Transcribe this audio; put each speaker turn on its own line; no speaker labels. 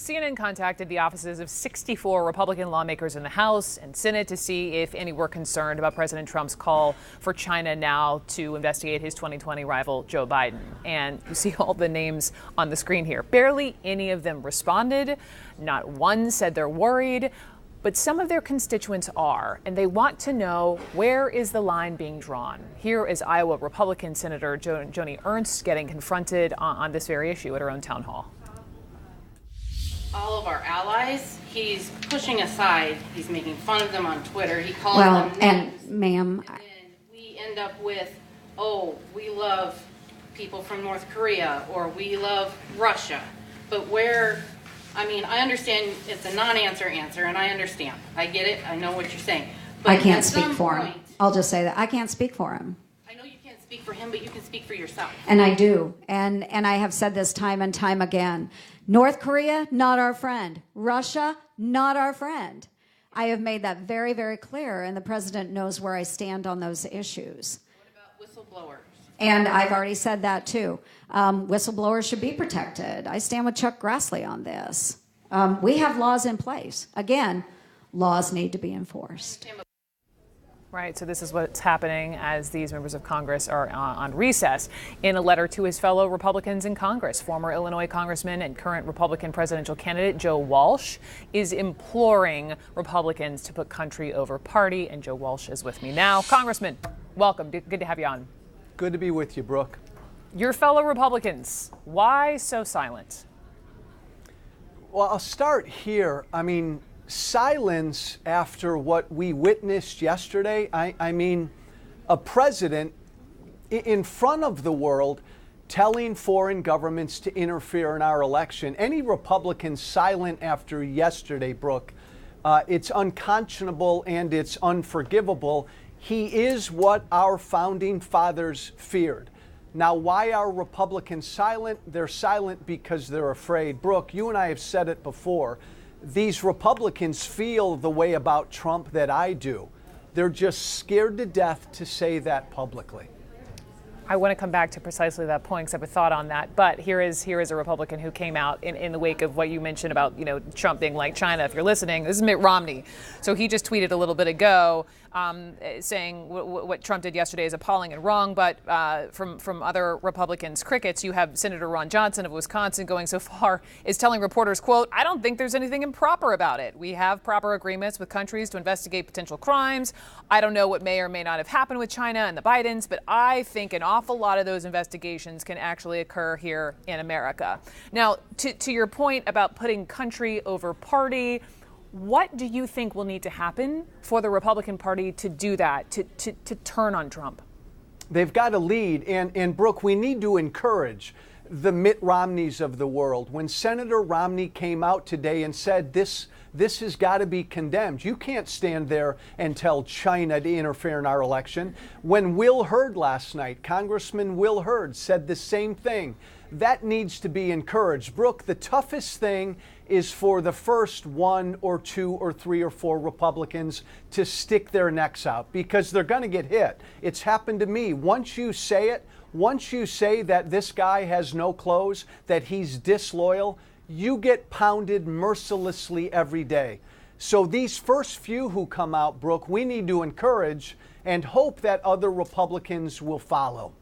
CNN contacted the offices of 64 Republican lawmakers in the House and Senate to see if any were concerned about President Trump's call for China now to investigate his 2020 rival, Joe Biden. And you see all the names on the screen here. Barely any of them responded. Not one said they're worried. But some of their constituents are, and they want to know, where is the line being drawn? Here is Iowa Republican Senator Joni Ernst getting confronted on this very issue at her own town hall.
All of our allies, he's pushing aside. He's making fun of them on Twitter. He calls them names.
And ma'am,
and we end up with, oh, we love people from North Korea, or we love Russia. But where, I mean, I understand it's a non-answer answer, and I understand. I get it. I know what you're saying. But
I can't speak for him. I'll just say that I can't speak for him.
I know you can't speak for him, but you can speak for yourself.
And I do. And I have said this time and time again. North Korea, not our friend. Russia, not our friend. I have made that very, very clear, and the president knows where I stand on those issues.
What about whistleblowers?
And I've already said that too. Whistleblowers should be protected. I stand with Chuck Grassley on this. We have laws in place. Again, laws need to be enforced.
Right, so this is what's happening as these members of Congress are on recess. In a letter to his fellow Republicans in Congress, former Illinois Congressman and current Republican presidential candidate Joe Walsh is imploring Republicans to put country over party. And Joe Walsh is with me now. Congressman, welcome. Good to have you on.
Good to be with you, Brooke.
Your fellow Republicans, why so silent?
Well, I'll start here. I mean, silence after what we witnessed yesterday. I mean, a president in front of the world telling foreign governments to interfere in our election. Any Republican silent after yesterday, Brooke, it's unconscionable and it's unforgivable. He is what our founding fathers feared. Now, why are Republicans silent? They're silent because they're afraid. Brooke, you and I have said it before. These Republicans feel the way about Trump that I do. They're just scared to death to say that publicly.
I want to come back to precisely that point because I have a thought on that. But here is a Republican who came out in the wake of what you mentioned about, Trump being like China. If you're listening, this is Mitt Romney. So he just tweeted a little bit ago saying what Trump did yesterday is appalling and wrong. But from other Republicans, crickets, you have Senator Ron Johnson of Wisconsin going so far as telling reporters, quote, "I don't think there's anything improper about it. We have proper agreements with countries to investigate potential crimes. I don't know what may or may not have happened with China and the Bidens, but I think an awful lot of those investigations can actually occur here in America." Now, to your point about putting country over party, what do you think will need to happen for the Republican Party to do that, to turn on Trump?
They've got to lead. And Brooke, we need to encourage the Mitt Romneys of the world. When Senator Romney came out today and said this has got to be condemned. You can't stand there and tell China to interfere in our election. When Will Hurd last night, Congressman Will Hurd, said the same thing. That needs to be encouraged. Brooke, the toughest thing is for the first 1 or 2 or 3 or 4 Republicans to stick their necks out because they're going to get hit. It's happened to me. Once you say it, once you say that this guy has no clothes, that he's disloyal, you get pounded mercilessly every day. So these first few who come out, Brooke, we need to encourage and hope that other Republicans will follow.